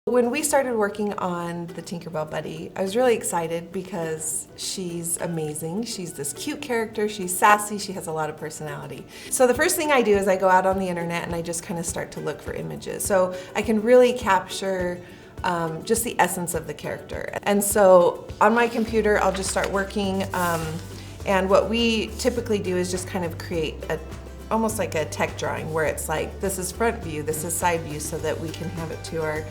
When we started working on the Tinkerbell Buddy, I was really excited because she's amazing. She's this cute character, she's sassy, she has a lot of personality. So the first thing I do is I go out on the internet and I just kind of start to look for images. So I can really capture just the essence of the character. And so on my computer, I'll just start working. And what we typically do is just kind of create almost like a tech drawing where it's like, this is front view, this is side view, so that we can have it to our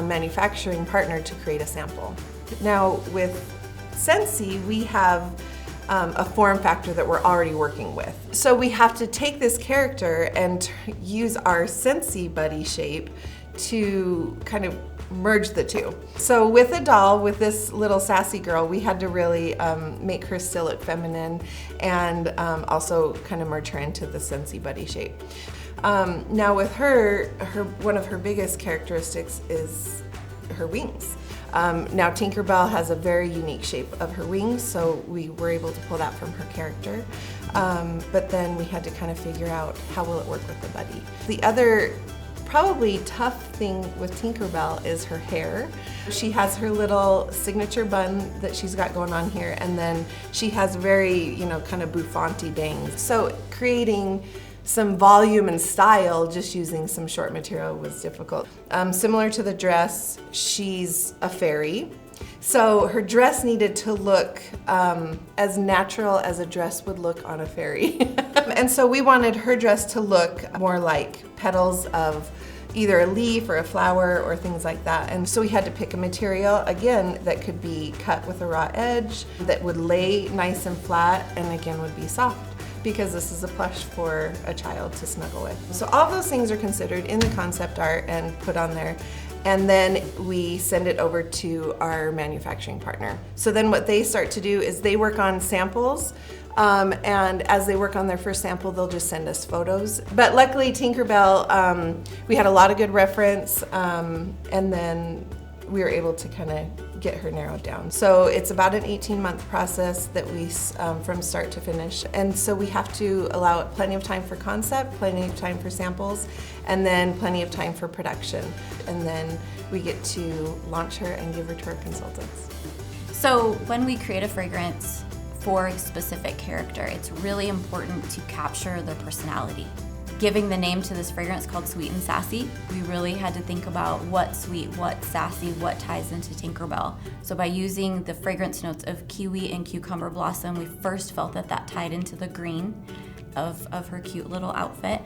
manufacturing partner to create a sample. Now with Scentsy, we have a form factor that we're already working with. So we have to take this character and use our Scentsy Buddy shape to kind of merge the two. So with a doll, with this little sassy girl, we had to really make her still look feminine and also kind of merge her into the Scentsy Buddy shape. Now with her, one of her biggest characteristics is her wings. Now Tinkerbell has a very unique shape of her wings, so we were able to pull that from her character. But then we had to kind of figure out how will it work with the buddy. The other probably tough thing with Tinkerbell is her hair. She has her little signature bun that she's got going on here, and then she has very, kind of bouffanty bangs. So creating some volume and style just using some short material was difficult. Similar to the dress, she's a fairy. So her dress needed to look as natural as a dress would look on a fairy. And so we wanted her dress to look more like petals of either a leaf or a flower or things like that. And so we had to pick a material, again, that could be cut with a raw edge, that would lay nice and flat, and again would be soft, because this is a plush for a child to snuggle with. So all of those things are considered in the concept art and put on there. And then we send it over to our manufacturing partner. So then what they start to do is they work on samples, and as they work on their first sample, they'll just send us photos. But luckily Tinkerbell, we had a lot of good reference, and then we were able to kind of get her narrowed down. So it's about an 18-month process that we, from start to finish. And so we have to allow it plenty of time for concept, plenty of time for samples, and then plenty of time for production. And then we get to launch her and give her to our consultants. So when we create a fragrance for a specific character, it's really important to capture their personality. Giving the name to this fragrance called Sweet and Sassy, we really had to think about what's sweet, what's sassy, what ties into Tinkerbell. So by using the fragrance notes of kiwi and cucumber blossom, we first felt that that tied into the green of her cute little outfit.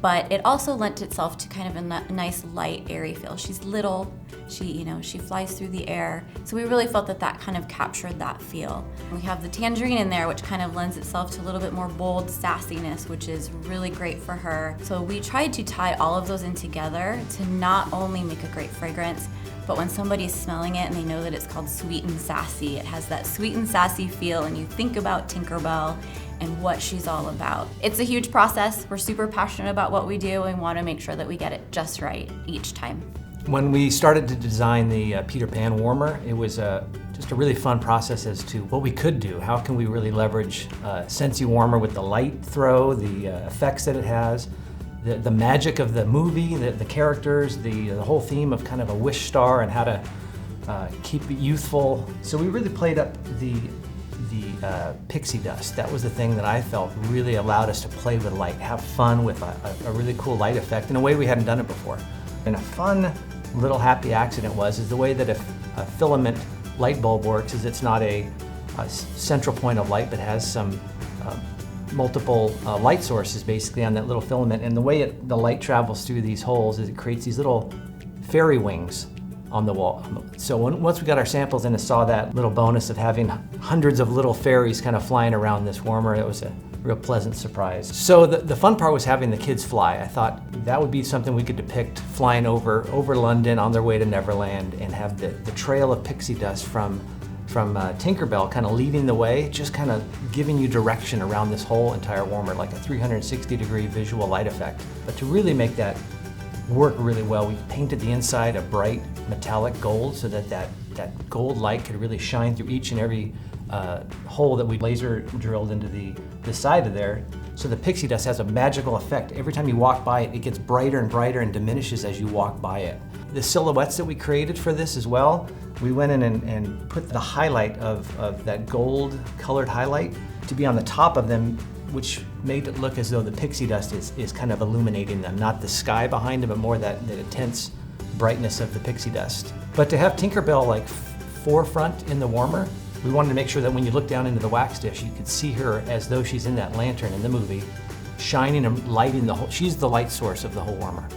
But it also lent itself to kind of a nice, light, airy feel. She's little, she flies through the air. So we really felt that that kind of captured that feel. We have the tangerine in there, which kind of lends itself to a little bit more bold sassiness, which is really great for her. So we tried to tie all of those in together to not only make a great fragrance, but when somebody's smelling it and they know that it's called Sweet and Sassy, it has that sweet and sassy feel, and you think about Tinkerbell and what she's all about. It's a huge process. We're super passionate about what we do and want to make sure that we get it just right each time. When we started to design the Peter Pan warmer, it was just a really fun process as to what we could do. How can we really leverage Scentsy Warmer with the light throw, the effects that it has, the magic of the movie, the characters, the whole theme of kind of a wish star and how to keep it youthful. So we really played up the pixie dust. That was the thing that I felt really allowed us to play with light, have fun with a really cool light effect in a way we hadn't done it before. And a fun little happy accident is the way that a filament light bulb works is it's not a central point of light, but has some multiple light sources basically on that little filament. And the way the light travels through these holes is it creates these little fairy wings on the wall. So once we got our samples in and saw that little bonus of having hundreds of little fairies kind of flying around this warmer, it was a real pleasant surprise. So the fun part was having the kids fly. I thought that would be something we could depict flying over London on their way to Neverland and have the trail of pixie dust from Tinkerbell kind of leading the way, just kind of giving you direction around this whole entire warmer, like a 360-degree visual light effect. But to really make that work really well, we painted the inside a bright metallic gold so that gold light could really shine through each and every hole that we laser drilled into the side of there. So the pixie dust has a magical effect. Every time you walk by it, it gets brighter and brighter and diminishes as you walk by it. The silhouettes that we created for this as well, we went in and put the highlight of that gold colored highlight to be on the top of them, which made it look as though the pixie dust is kind of illuminating them, not the sky behind them, but more that intense brightness of the pixie dust. But to have Tinkerbell like forefront in the warmer, we wanted to make sure that when you look down into the wax dish, you could see her as though she's in that lantern in the movie, shining and lighting the whole, she's the light source of the whole warmer.